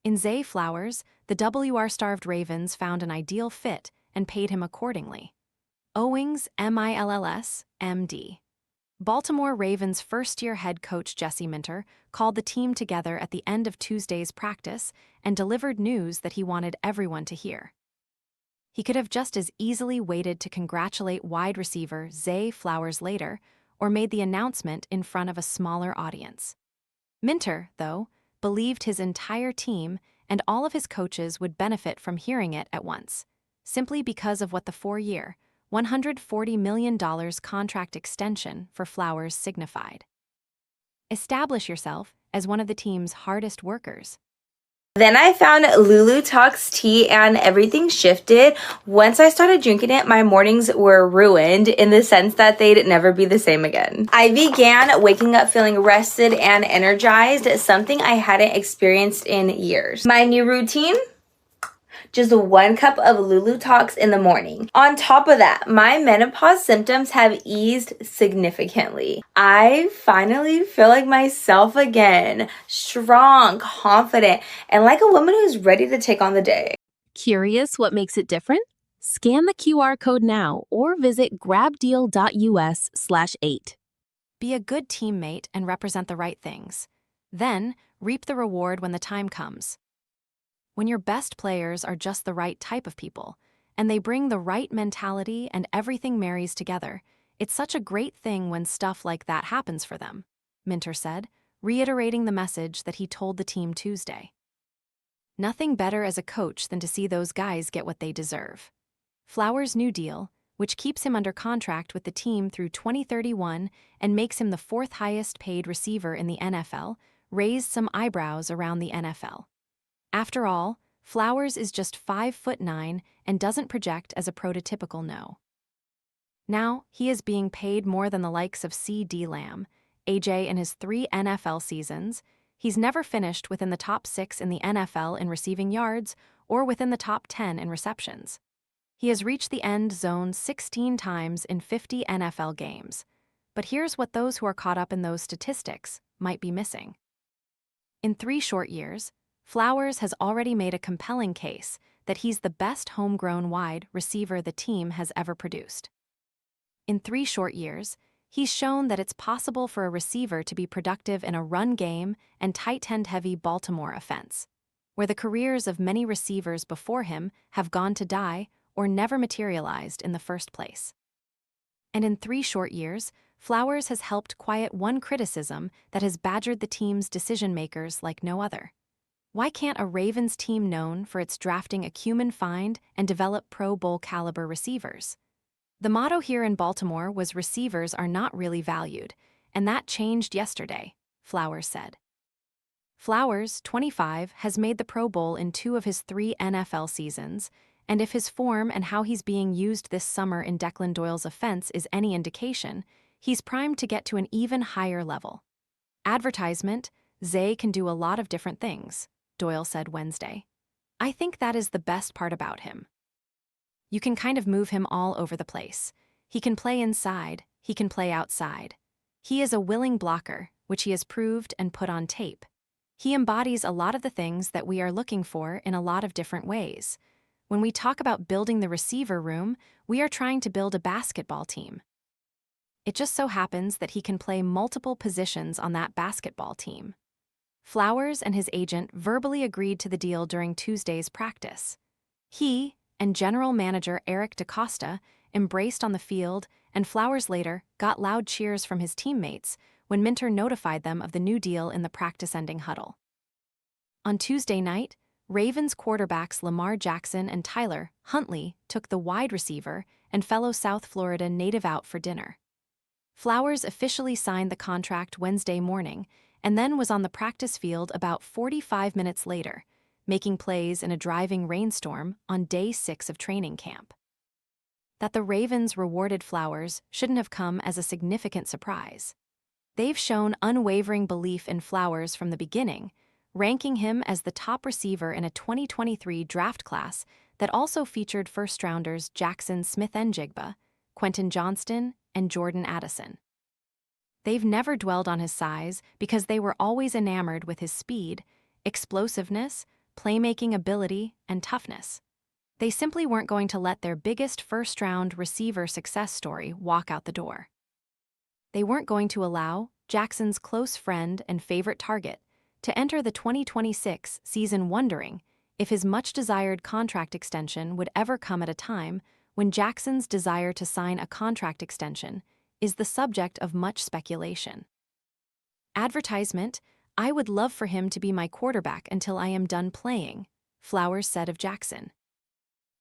In Zay Flowers, the WR-starved Ravens found an ideal fit and paid him accordingly. OWINGS MILLS, MD. Baltimore Ravens first-year head coach Jesse Minter called the team together at the end of Tuesday's practice and delivered news that he wanted everyone to hear. He could have just as easily waited to congratulate wide receiver Zay Flowers later, or made the announcement in front of a smaller audience. Minter, though, believed his entire team and all of his coaches would benefit from hearing it at once, simply because of what the 4-year, $140 million contract extension for Flowers signified. Establish yourself as one of the team's hardest workers. Then I found Lulu Talks tea and everything shifted. Once I started drinking it, my mornings were ruined in the sense that they'd never be the same again. I began waking up feeling rested and energized, something I hadn't experienced in years. My new routine? Just 1 cup of Lulu Talks in the morning. On top of that, my menopause symptoms have eased significantly. I finally feel like myself again, strong, confident, and like a woman who's ready to take on the day. Curious what makes it different? Scan the QR code now or visit grabdeal.us/8. Be a good teammate and represent the right things. Then, reap the reward when the time comes. When your best players are just the right type of people, and they bring the right mentality and everything marries together, it's such a great thing when stuff like that happens for them, Minter said, reiterating the message that he told the team Tuesday. Nothing better as a coach than to see those guys get what they deserve. Flowers' new deal, which keeps him under contract with the team through 2031 and makes him the 4th highest paid receiver in the NFL, raised some eyebrows around the NFL. After all, Flowers is just 5'9" and doesn't project as a prototypical no. Now, he is being paid more than the likes of C.D. Lamb, A.J. in his 3 NFL seasons. He's never finished within the top 6 in the NFL in receiving yards or within the top 10 in receptions. He has reached the end zone 16 times in 50 NFL games. But here's what those who are caught up in those statistics might be missing. In 3 short years, Flowers has already made a compelling case that he's the best homegrown wide receiver the team has ever produced. In 3 short years, he's shown that it's possible for a receiver to be productive in a run game and tight end-heavy Baltimore offense, where the careers of many receivers before him have gone to die or never materialized in the first place. And in 3 short years, Flowers has helped quiet one criticism that has badgered the team's decision-makers like no other. Why can't a Ravens team known for its drafting acumen find and develop Pro Bowl caliber receivers? The motto here in Baltimore was receivers are not really valued, and that changed yesterday, Flowers said. Flowers, 25, has made the Pro Bowl in 2 of his 3 NFL seasons, and if his form and how he's being used this summer in Declan Doyle's offense is any indication, he's primed to get to an even higher level. Advertisement, Zay can do a lot of different things, Doyle said Wednesday. I think that is the best part about him. You can kind of move him all over the place. He can play inside, he can play outside. He is a willing blocker, which he has proved and put on tape. He embodies a lot of the things that we are looking for in a lot of different ways. When we talk about building the receiver room, we are trying to build a basketball team. It just so happens that he can play multiple positions on that basketball team. Flowers and his agent verbally agreed to the deal during Tuesday's practice. He and general manager Eric DaCosta embraced on the field, and Flowers later got loud cheers from his teammates when Minter notified them of the new deal in the practice-ending huddle. On Tuesday night, Ravens quarterbacks Lamar Jackson and Tyler Huntley took the wide receiver and fellow South Florida native out for dinner. Flowers officially signed the contract Wednesday morning and then was on the practice field about 45 minutes later, making plays in a driving rainstorm on day 6 of training camp. That the Ravens rewarded Flowers shouldn't have come as a significant surprise. They've shown unwavering belief in Flowers from the beginning, ranking him as the top receiver in a 2023 draft class that also featured first-rounders Jackson Smith-Njigba, Quentin Johnston, and Jordan Addison. They've never dwelled on his size because they were always enamored with his speed, explosiveness, playmaking ability, and toughness. They simply weren't going to let their biggest first-round receiver success story walk out the door. They weren't going to allow Jackson's close friend and favorite target to enter the 2026 season wondering if his much-desired contract extension would ever come at a time when Jackson's desire to sign a contract extension is the subject of much speculation. Advertisement: I would love for him to be my quarterback until I am done playing, Flowers said of Jackson.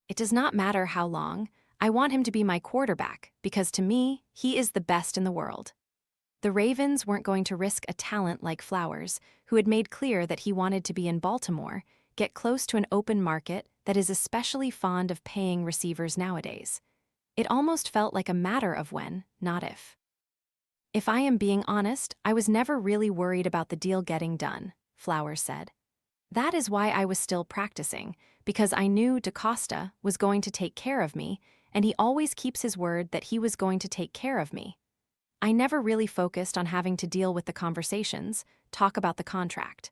It does not matter how long, I want him to be my quarterback because to me, he is the best in the world. The Ravens weren't going to risk a talent like Flowers, who had made clear that he wanted to be in Baltimore, get close to an open market that is especially fond of paying receivers nowadays. It almost felt like a matter of when, not if. If I am being honest, I was never really worried about the deal getting done, Flowers said. That is why I was still practicing, because I knew DaCosta was going to take care of me, and he always keeps his word that he was going to take care of me. I never really focused on having to deal with the conversations, talk about the contract.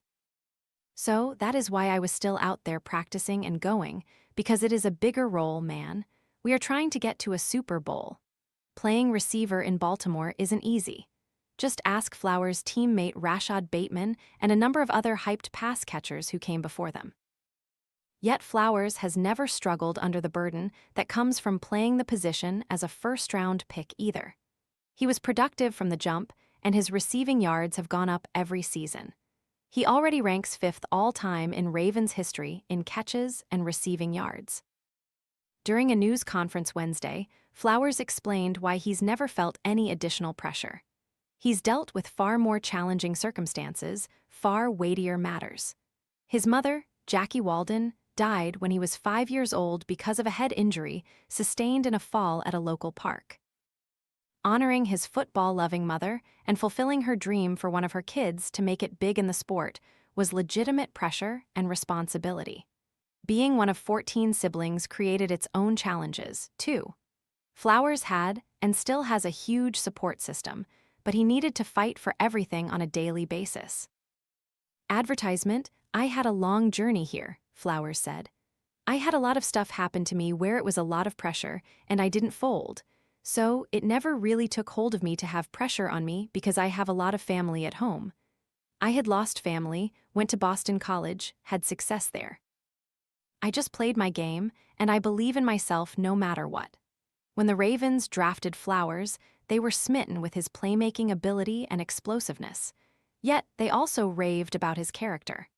So that is why I was still out there practicing and going, because it is a bigger role, man. We are trying to get to a Super Bowl. Playing receiver in Baltimore isn't easy. Just ask Flowers' teammate Rashad Bateman and a number of other hyped pass catchers who came before them. Yet Flowers has never struggled under the burden that comes from playing the position as a first-round pick either. He was productive from the jump, and his receiving yards have gone up every season. He already ranks 5th all-time in Ravens history in catches and receiving yards. During a news conference Wednesday, Flowers explained why he's never felt any additional pressure. He's dealt with far more challenging circumstances, far weightier matters. His mother, Jackie Walden, died when he was 5 years old because of a head injury sustained in a fall at a local park. Honoring his football-loving mother and fulfilling her dream for one of her kids to make it big in the sport was legitimate pressure and responsibility. Being one of 14 siblings created its own challenges, too. Flowers had and still has a huge support system, but he needed to fight for everything on a daily basis. Advertisement: I had a long journey here, Flowers said. I had a lot of stuff happen to me where it was a lot of pressure, and I didn't fold. So it never really took hold of me to have pressure on me because I have a lot of family at home. I had lost family, went to Boston College, had success there. I just played my game, and I believe in myself no matter what. When the Ravens drafted Flowers, they were smitten with his playmaking ability and explosiveness. Yet they also raved about his character.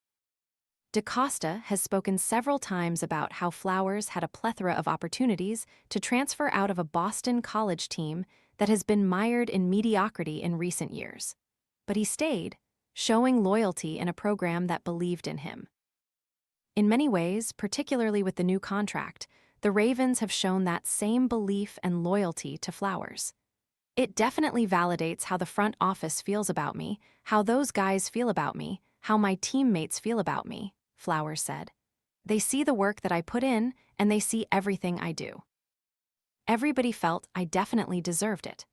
DaCosta has spoken several times about how Flowers had a plethora of opportunities to transfer out of a Boston College team that has been mired in mediocrity in recent years. But he stayed, showing loyalty in a program that believed in him. In many ways, particularly with the new contract, the Ravens have shown that same belief and loyalty to Flowers. It definitely validates how the front office feels about me, how those guys feel about me, how my teammates feel about me, Flowers said. They see the work that I put in, and they see everything I do. Everybody felt I definitely deserved it.